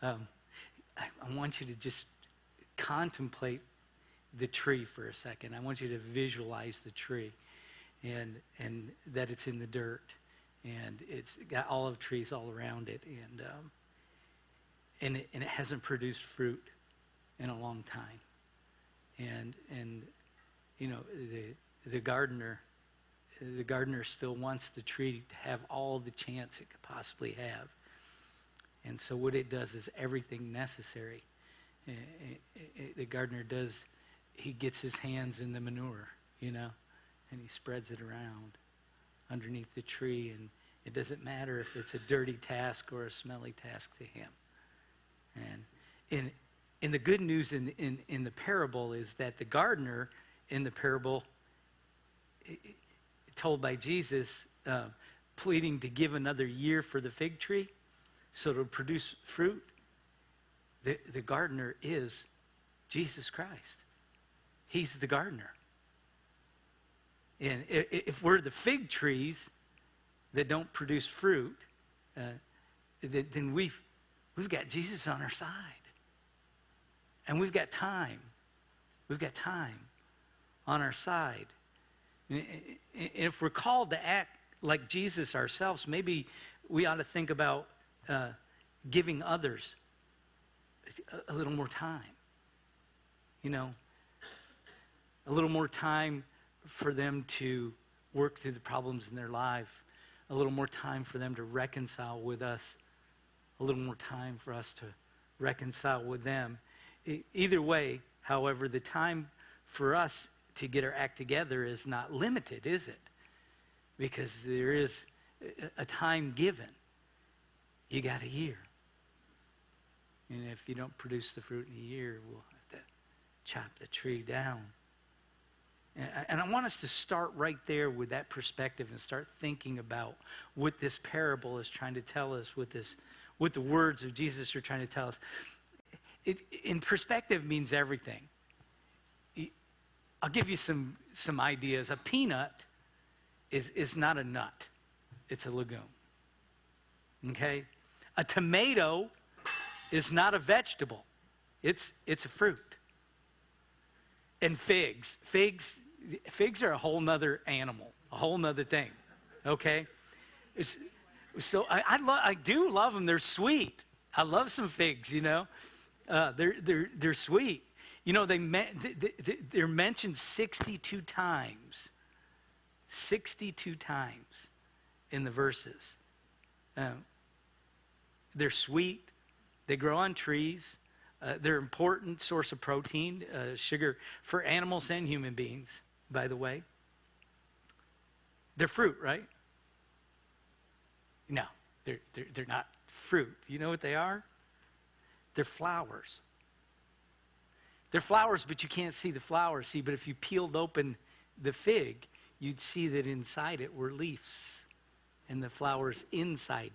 Um, I want you to just contemplate the tree for a second. I want you to visualize the tree and that it's in the dirt, and it's got olive trees all around it, and it hasn't produced fruit in a long time. And you know, the gardener still wants the tree to have all the chance it could possibly have. And so what it does is everything necessary. The gardener does, he gets his hands in the manure, you know, and he spreads it around underneath the tree. And it doesn't matter if it's a dirty task or a smelly task to him. And in the good news in the parable is that the gardener in the parable, told by Jesus, pleading to give another year for the fig tree so it'll produce fruit. The gardener is Jesus Christ. He's the gardener. And if we're the fig trees that don't produce fruit, then we've got Jesus on our side. And we've got time. We've got time on our side. And if we're called to act like Jesus ourselves, maybe we ought to think about giving others a little more time. You know, a little more time for them to work through the problems in their life, a little more time for them to reconcile with us, a little more time for us to reconcile with them. Either way, however, the time for us to get our act together is not limited, is it? Because there is a time given. You got a year. And if you don't produce the fruit in a year, we'll have to chop the tree down. And I want us to start right there with that perspective and start thinking about what this parable is trying to tell us, what the words of Jesus are trying to tell us. In perspective means everything. I'll give you some ideas. A peanut is not a nut. It's a legume. Okay? A tomato is not a vegetable. It's a fruit. And figs are a whole nother animal, a whole nother thing. Okay? So I do love them. They're sweet. I love some figs, you know. They're sweet. You know, they're mentioned 62 times. 62 times in the verses. They're sweet. They grow on trees. They're an important source of protein, sugar for animals and human beings, by the way. They're fruit, right? No, they're not fruit. You know what they are? They're flowers. They're flowers, but you can't see the flowers. See, but if you peeled open the fig, you'd see that inside it were leaves and the flowers inside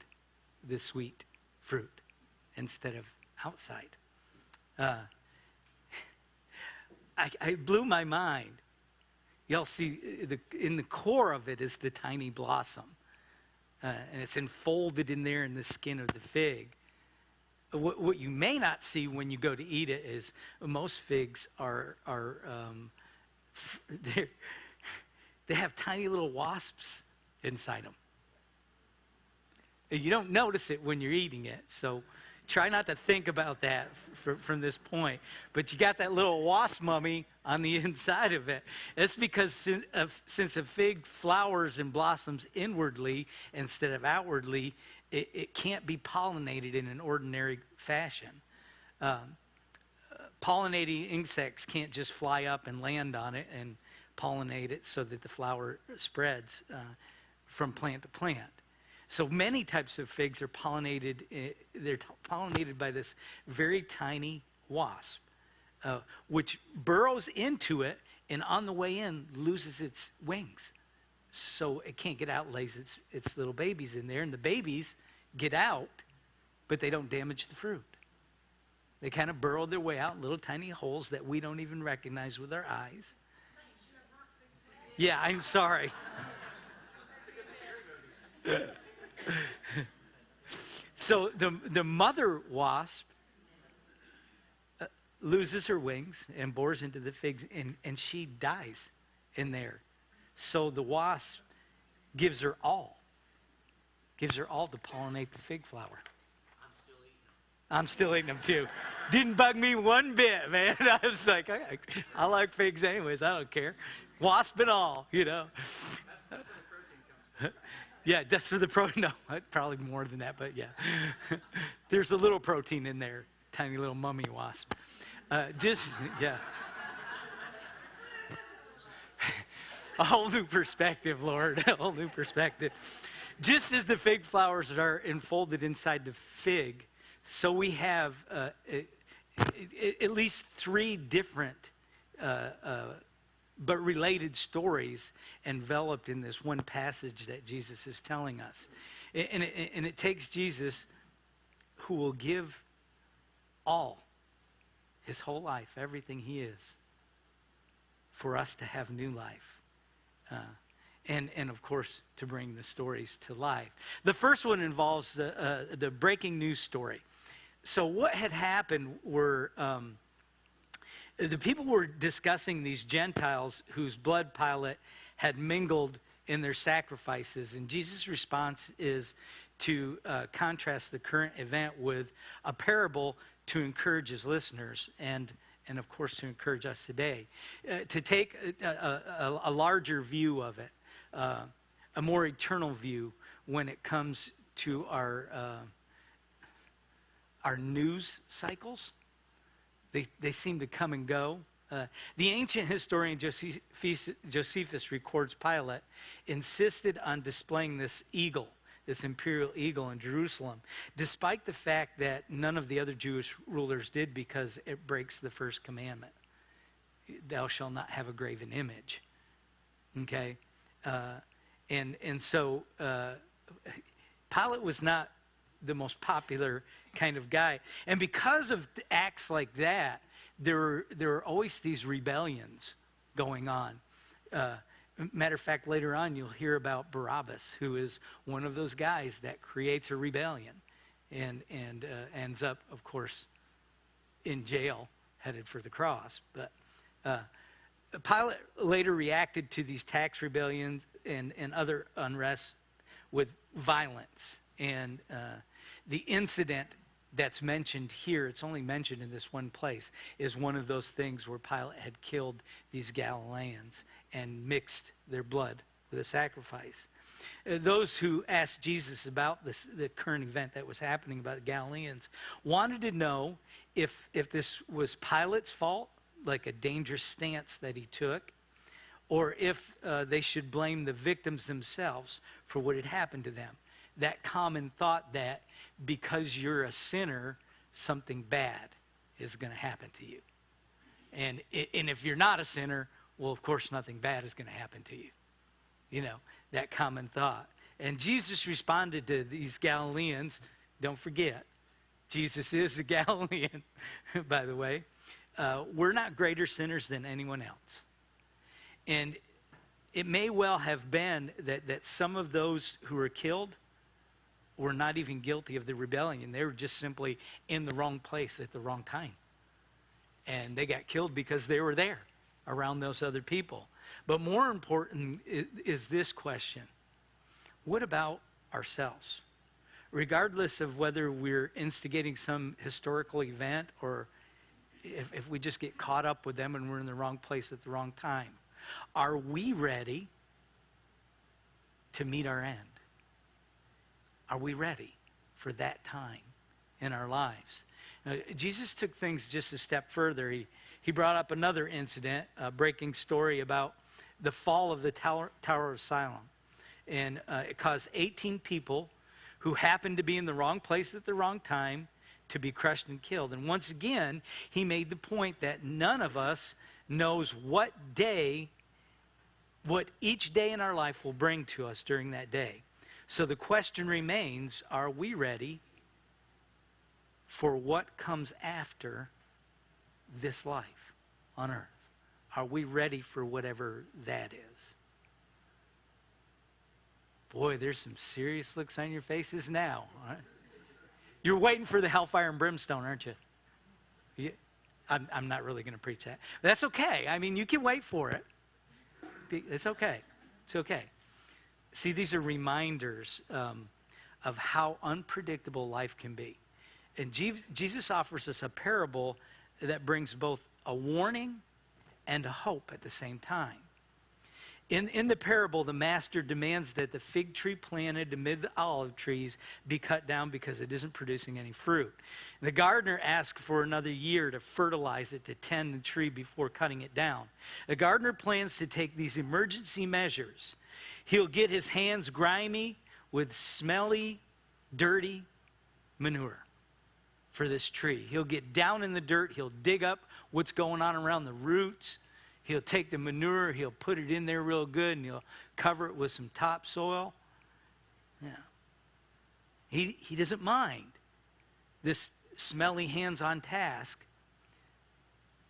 the sweet fruit instead of outside. I blew my mind. Y'all see, in the core of it is the tiny blossom. And it's enfolded in there in the skin of the fig. What you may not see when you go to eat it is most figs they have tiny little wasps inside them. You don't notice it when you're eating it, so try not to think about that from this point. But you got that little wasp mummy on the inside of it. That's because since a fig flowers and blossoms inwardly instead of outwardly, it can't be pollinated in an ordinary fashion. Pollinating insects can't just fly up and land on it and pollinate it so that the flower spreads from plant to plant. So many types of figs are pollinated. They're pollinated by this very tiny wasp, which burrows into it and on the way in loses its wings. So it can't get out, lays its little babies in there, and the babies get out, but they don't damage the fruit. They kind of burrow their way out in little tiny holes that we don't even recognize with our eyes. Yeah, I'm sorry. So the mother wasp loses her wings and bores into the figs, and she dies in there. So the wasp gives her all to pollinate the fig flower. I'm still eating them too. Didn't bug me one bit, man. I was like, I like figs anyways. I don't care. Wasp and all, you know. That's where the protein comes from. Yeah, that's for the protein. No, probably more than that, but yeah. There's a little protein in there. Tiny little mummy wasp. Yeah. A whole new perspective, Lord. A whole new perspective. Just as the fig flowers are enfolded inside the fig, so we have at least three different but related stories enveloped in this one passage that Jesus is telling us. And it takes Jesus, who will give all, his whole life, everything he is, for us to have new life. And of course, to bring the stories to life. The first one involves the breaking news story. So what had happened were the people were discussing these Gentiles whose blood Pilate had mingled in their sacrifices. And Jesus' response is to contrast the current event with a parable to encourage his listeners and of course to encourage us today. To take a larger view of it, a more eternal view when it comes to our news cycles. They seem to come and go. The ancient historian Josephus records Pilate insisted on displaying this eagle, this imperial eagle in Jerusalem, despite the fact that none of the other Jewish rulers did, because it breaks the first commandment. Thou shalt not have a graven image. Okay? And so Pilate was not the most popular kind of guy. And because of acts like that, there were always these rebellions going on. Matter of fact, later on you'll hear about Barabbas, who is one of those guys that creates a rebellion and ends up, of course, in jail, headed for the cross. But Pilate later reacted to these tax rebellions and other unrest with violence. And the incident that's mentioned here, it's only mentioned in this one place, is one of those things where Pilate had killed these Galileans and mixed their blood with a sacrifice. Those who asked Jesus about the current event that was happening about the Galileans wanted to know if this was Pilate's fault, like a dangerous stance that he took, or if they should blame the victims themselves for what had happened to them. That common thought that because you're a sinner, something bad is going to happen to you. And if you're not a sinner, well, of course, nothing bad is going to happen to you. You know, that common thought. And Jesus responded to these Galileans. Don't forget, Jesus is a Galilean, by the way. We're not greater sinners than anyone else. And it may well have been that some of those who were killed were not even guilty of the rebellion. They were just simply in the wrong place at the wrong time. And they got killed because they were there around those other people. But more important is this question. What about ourselves? Regardless of whether we're instigating some historical event or if we just get caught up with them and we're in the wrong place at the wrong time, are we ready to meet our end? Are we ready for that time in our lives? Now, Jesus took things just a step further. He brought up another incident, a breaking story about the fall of the Tower of Siloam. And it caused 18 people who happened to be in the wrong place at the wrong time to be crushed and killed. And once again, he made the point that none of us knows what each day in our life will bring to us during that day. So the question remains, are we ready for what comes after this life on earth? Are we ready for whatever that is? Boy, there's some serious looks on your faces now. Right? You're waiting for the hellfire and brimstone, aren't you? I'm not really going to preach that. That's okay. I mean, you can wait for it. It's okay. It's okay. See, these are reminders of how unpredictable life can be. And Jesus offers us a parable that brings both a warning and a hope at the same time. In the parable, the master demands that the fig tree planted amid the olive trees be cut down because it isn't producing any fruit. The gardener asks for another year to fertilize it, to tend the tree before cutting it down. The gardener plans to take these emergency measures. He'll get his hands grimy with smelly, dirty manure for this tree. He'll get down in the dirt. He'll dig up what's going on around the roots. He'll take the manure, he'll put it in there real good, and he'll cover it with some topsoil. Yeah. He doesn't mind this smelly hands-on task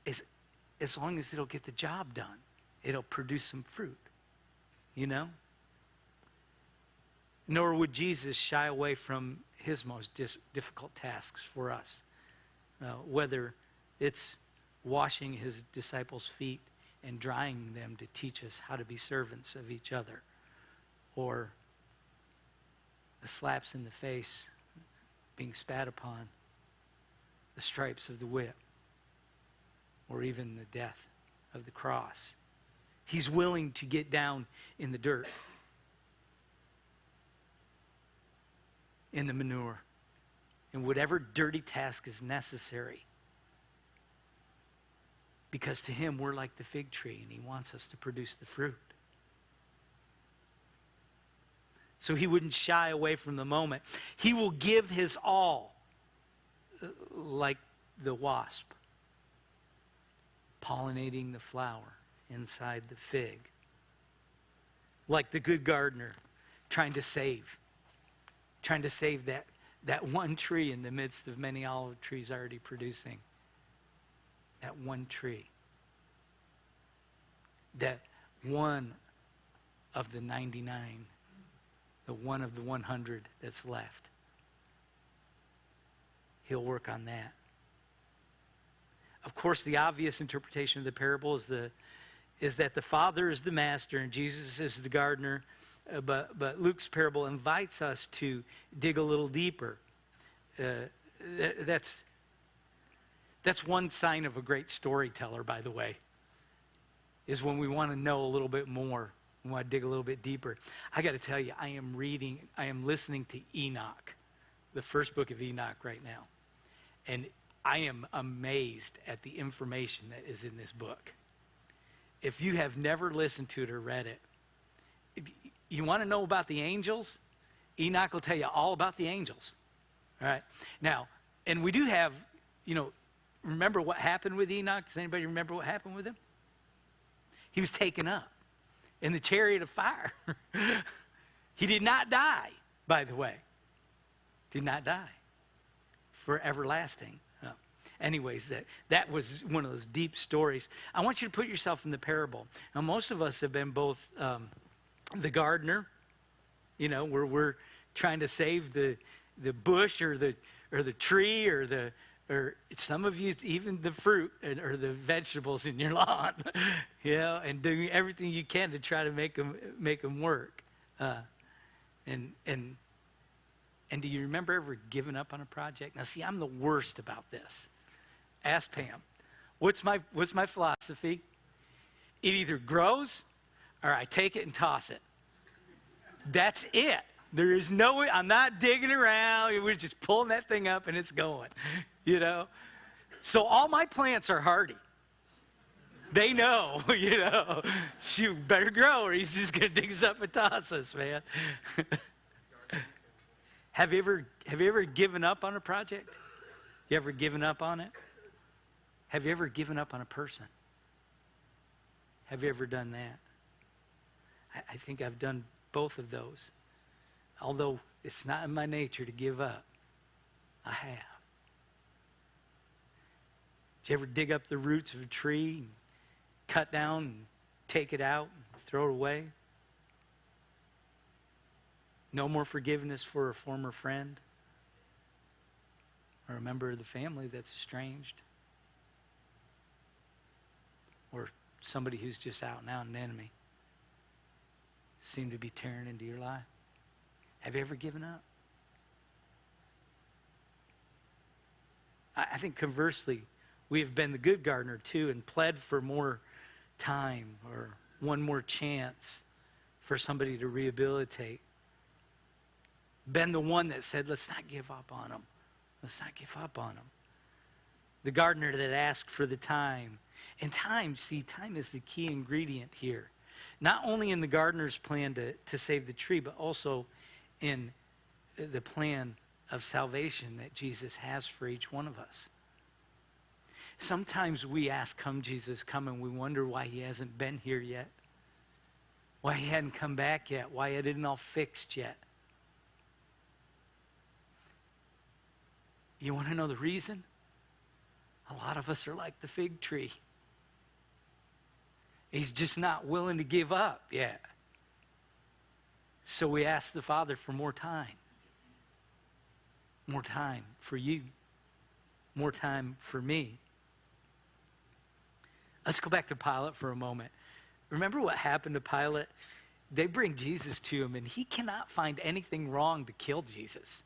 as long as it'll get the job done. It'll produce some fruit, you know? Nor would Jesus shy away from his most difficult tasks for us, whether it's washing his disciples' feet and drying them to teach us how to be servants of each other, or the slaps in the face, being spat upon, the stripes of the whip, or even the death of the cross. He's willing to get down in the dirt, in the manure, in whatever dirty task is necessary. Because to him, we're like the fig tree, and he wants us to produce the fruit. So he wouldn't shy away from the moment. He will give his all, like the wasp, pollinating the flower inside the fig. Like the good gardener, trying to save that one tree in the midst of many olive trees already producing. That one tree. That one of the 99, the one of the 100 that's left. He'll work on that. Of course, the obvious interpretation of the parable is that the Father is the master and Jesus is the gardener. But Luke's parable invites us to dig a little deeper. That's one sign of a great storyteller, by the way, is when we want to know a little bit more. We want to dig a little bit deeper. I got to tell you, I am listening to Enoch, the first book of Enoch right now. And I am amazed at the information that is in this book. If you have never listened to it or read it, you want to know about the angels? Enoch will tell you all about the angels. All right. Now, and we do have, remember what happened with Enoch? Does anybody remember what happened with him? He was taken up in the chariot of fire. He did not die, by the way. Did not die. For everlasting. Anyways, that was one of those deep stories. I want you to put yourself in the parable. Now, most of us have been both the gardener, where we're trying to save the bush or the tree or some of you even the fruit or the vegetables in your lawn, and doing everything you can to try to make them work. And do you remember ever giving up on a project? Now, see, I'm the worst about this. Ask Pam. What's my philosophy? It either grows or I take it and toss it. That's it. There is no way. I'm not digging around. We're just pulling that thing up and it's going, So all my plants are hardy. They know, shoot, better grow or he's just going to dig us up and toss us, man. Have you ever given up on a project? You ever given up on it? Have you ever given up on a person? Have you ever done that? I think I've done both of those. Although it's not in my nature to give up, I have. Did you ever dig up the roots of a tree and cut down and take it out and throw it away? No more forgiveness for a former friend or a member of the family that's estranged. or somebody who's just out and out an enemy seem to be tearing into your life? Have you ever given up? I think conversely, we have been the good gardener too and pled for more time or one more chance for somebody to rehabilitate. Been the one that said, let's not give up on them. Let's not give up on them. The gardener that asked for the time. And time, see, time is the key ingredient here. Not only in the gardener's plan to save the tree, but also in the plan of salvation that Jesus has for each one of us. Sometimes we ask, come Jesus, come, and we wonder why he hasn't been here yet. Why he hadn't come back yet. Why it isn't all fixed yet. You want to know the reason? A lot of us are like the fig tree. He's just not willing to give up yet. So we ask the Father for more time. More time for you. More time for me. Let's go back to Pilate for a moment. Remember what happened to Pilate? They bring Jesus to him, and he cannot find anything wrong to kill Jesus.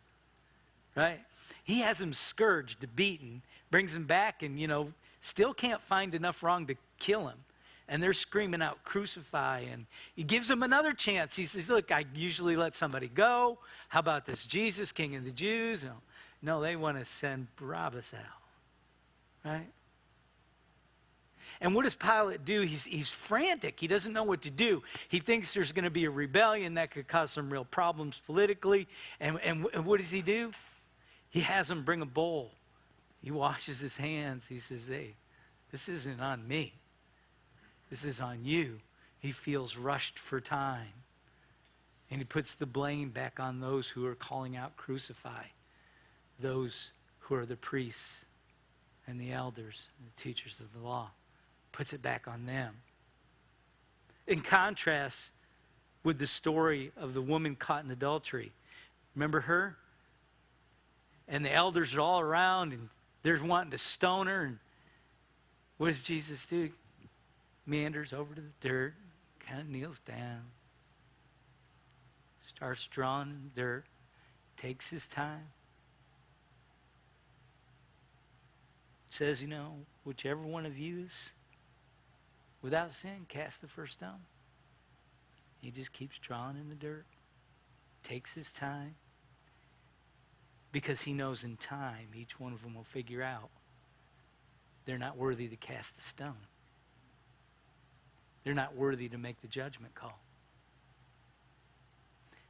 Right? He has him scourged, beaten, brings him back, and, still can't find enough wrong to kill him. And they're screaming out, crucify. And he gives them another chance. He says, look, I usually let somebody go. How about this Jesus, King of the Jews? No, they want to send Barabbas out. Right? And what does Pilate do? He's frantic. He doesn't know what to do. He thinks there's going to be a rebellion that could cause some real problems politically. And what does he do? He has them bring a bowl. He washes his hands. He says, hey, this isn't on me. This is on you. He feels rushed for time. And he puts the blame back on those who are calling out, crucify. Those who are the priests and the elders and the teachers of the law. Puts it back on them. In contrast with the story of the woman caught in adultery. Remember her? And the elders are all around and they're wanting to stone her. And what does Jesus do? Meanders over to the dirt, kind of kneels down, starts drawing in the dirt, takes his time. Says, whichever one of you is without sin, cast the first stone. He just keeps drawing in the dirt, takes his time, because he knows in time each one of them will figure out they're not worthy to cast the stone. They're not worthy to make the judgment call.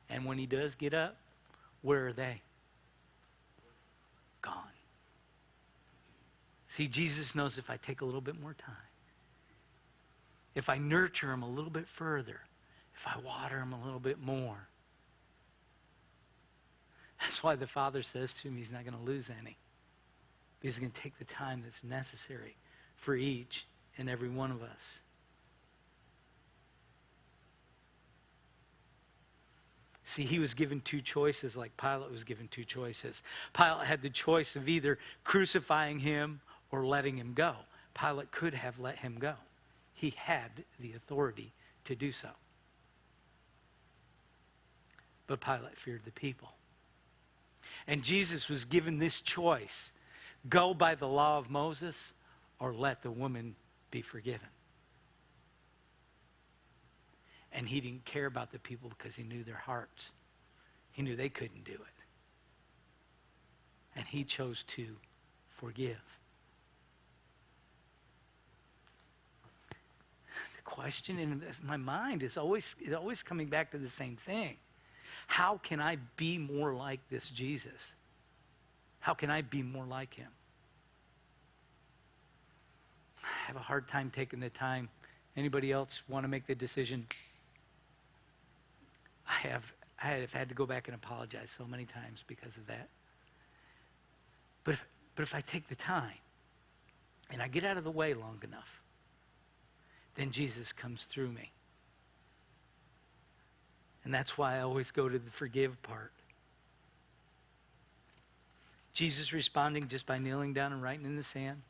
And when he does get up, where are they? Gone. See, Jesus knows if I take a little bit more time, if I nurture him a little bit further, if I water him a little bit more, that's why the Father says to him he's not going to lose any. He's going to take the time that's necessary for each and every one of us. See, he was given two choices like Pilate was given two choices. Pilate had the choice of either crucifying him or letting him go. Pilate could have let him go. He had the authority to do so. But Pilate feared the people. And Jesus was given this choice. Go by the law of Moses or let the woman be forgiven. And he didn't care about the people because he knew their hearts. He knew they couldn't do it. And he chose to forgive. The question in my mind is always coming back to the same thing. How can I be more like this Jesus? How can I be more like him? I have a hard time taking the time. Anybody else want to make the decision? I have had to go back and apologize so many times because of that. But if I take the time and I get out of the way long enough, then Jesus comes through me. And that's why I always go to the forgive part. Jesus responding just by kneeling down and writing in the sand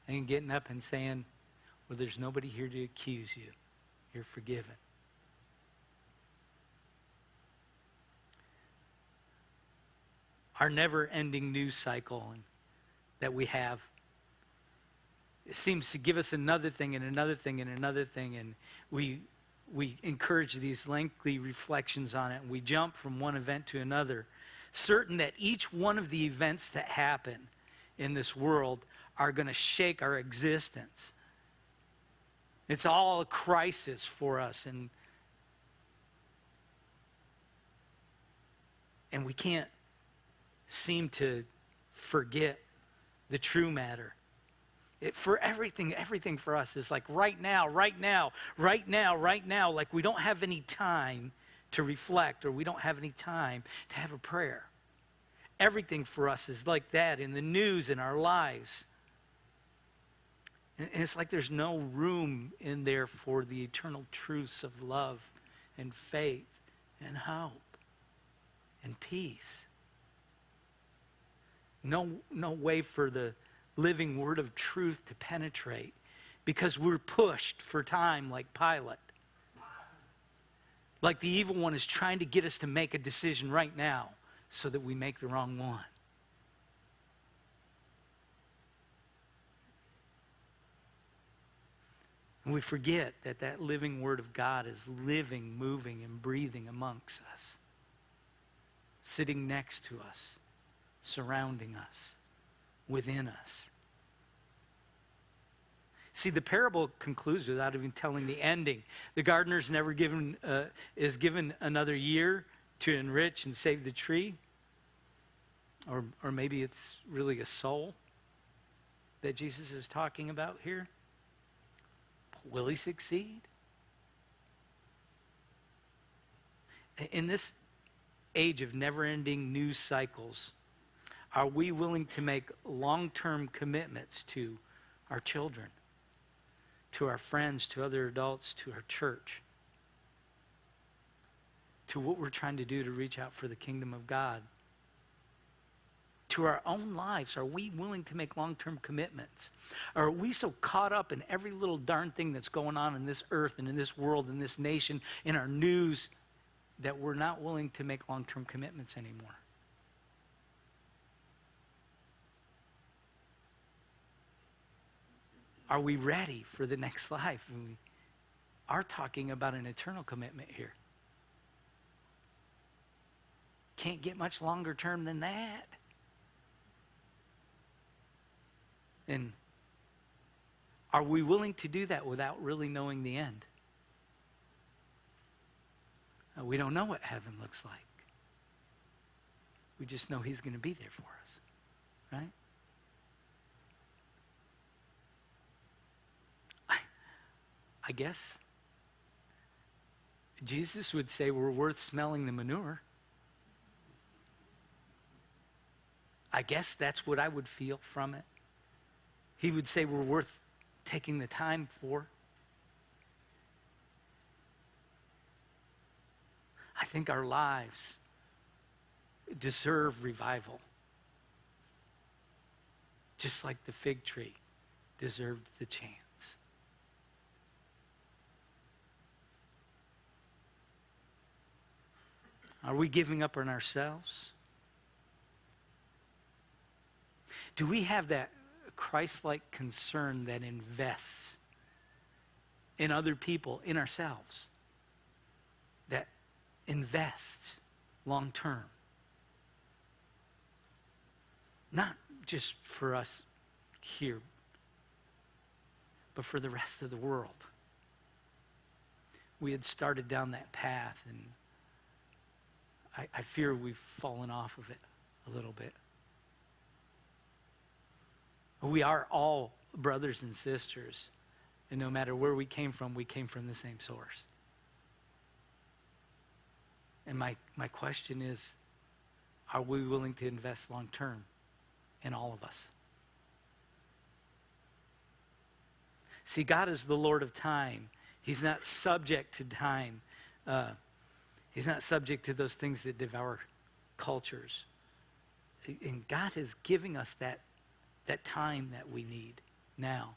and getting up and saying, where there's nobody here to accuse you. You're forgiven. Our never-ending news cycle that we have, it seems to give us another thing and another thing and another thing, and we encourage these lengthy reflections on it, and we jump from one event to another, certain that each one of the events that happen in this world are going to shake our existence. It's all a crisis for us, and we can't seem to forget the true matter. For everything for us is like right now, right now, right now, right now. Like we don't have any time to reflect, or we don't have any time to have a prayer. Everything for us is like that in the news, in our lives. And it's like there's no room in there for the eternal truths of love and faith and hope and peace. No way for the living word of truth to penetrate, because we're pushed for time like Pilate. Like the evil one is trying to get us to make a decision right now so that we make the wrong one. And we forget that that living word of God is living, moving, and breathing amongst us, sitting next to us, surrounding us, within us. See, the parable concludes without even telling the ending. The gardener's never given another year to enrich and save the tree. Or maybe it's really a soul that Jesus is talking about here. Will he succeed? In this age of never-ending news cycles, are we willing to make long-term commitments to our children, to our friends, to other adults, to our church, to what we're trying to do to reach out for the kingdom of God? To our own lives, are we willing to make long-term commitments? Or are we so caught up in every little darn thing that's going on in this earth and in this world, in this nation, in our news, that we're not willing to make long-term commitments anymore? Are we ready for the next life? We are talking about an eternal commitment here. Can't get much longer term than that. And are we willing to do that without really knowing the end? We don't know what heaven looks like. We just know he's going to be there for us, right? I guess Jesus would say we're worth smelling the manure. I guess that's what I would feel from it. He would say we're worth taking the time for. I think our lives deserve revival, just like the fig tree deserved the chance. Are we giving up on ourselves? Do we have that Christ-like concern that invests in other people, in ourselves, that invests long-term? Not just for us here, but for the rest of the world. We had started down that path, and I fear we've fallen off of it a little bit. We are all brothers and sisters, and no matter where we came from the same source. And my question is, are we willing to invest long term in all of us? See, God is the Lord of time. He's not subject to time. He's not subject to those things that devour cultures. And God is giving us that time that we need now.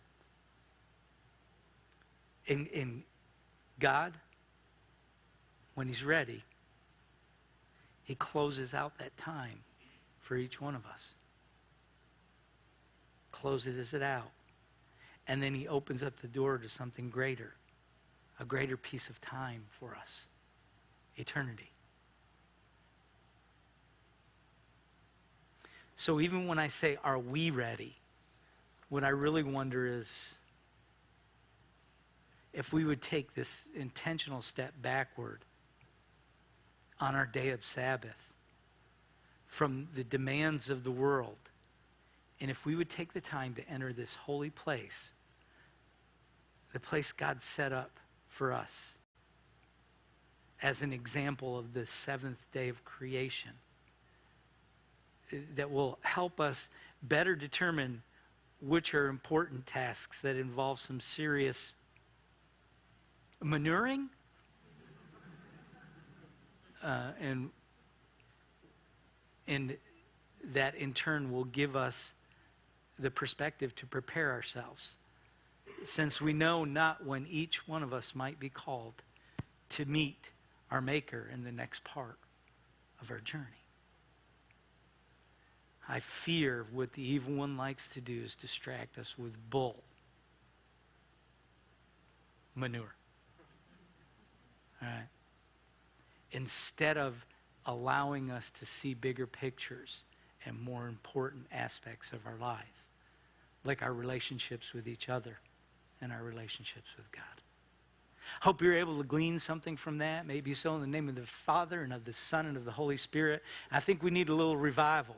In God, when he's ready, he closes out that time for each one of us. Closes it out. And then he opens up the door to something greater, a greater piece of time for us, eternity. So even when I say, are we ready? What I really wonder is if we would take this intentional step backward on our day of Sabbath from the demands of the world, and if we would take the time to enter this holy place, the place God set up for us as an example of the seventh day of creation, that will help us better determine which are important tasks that involve some serious manuring, and that in turn will give us the perspective to prepare ourselves, since we know not when each one of us might be called to meet our Maker in the next part of our journey. I fear what the evil one likes to do is distract us with bull manure. All right? Instead of allowing us to see bigger pictures and more important aspects of our life, like our relationships with each other and our relationships with God. Hope you're able to glean something from that. Maybe so, in the name of the Father and of the Son and of the Holy Spirit. I think we need a little revival.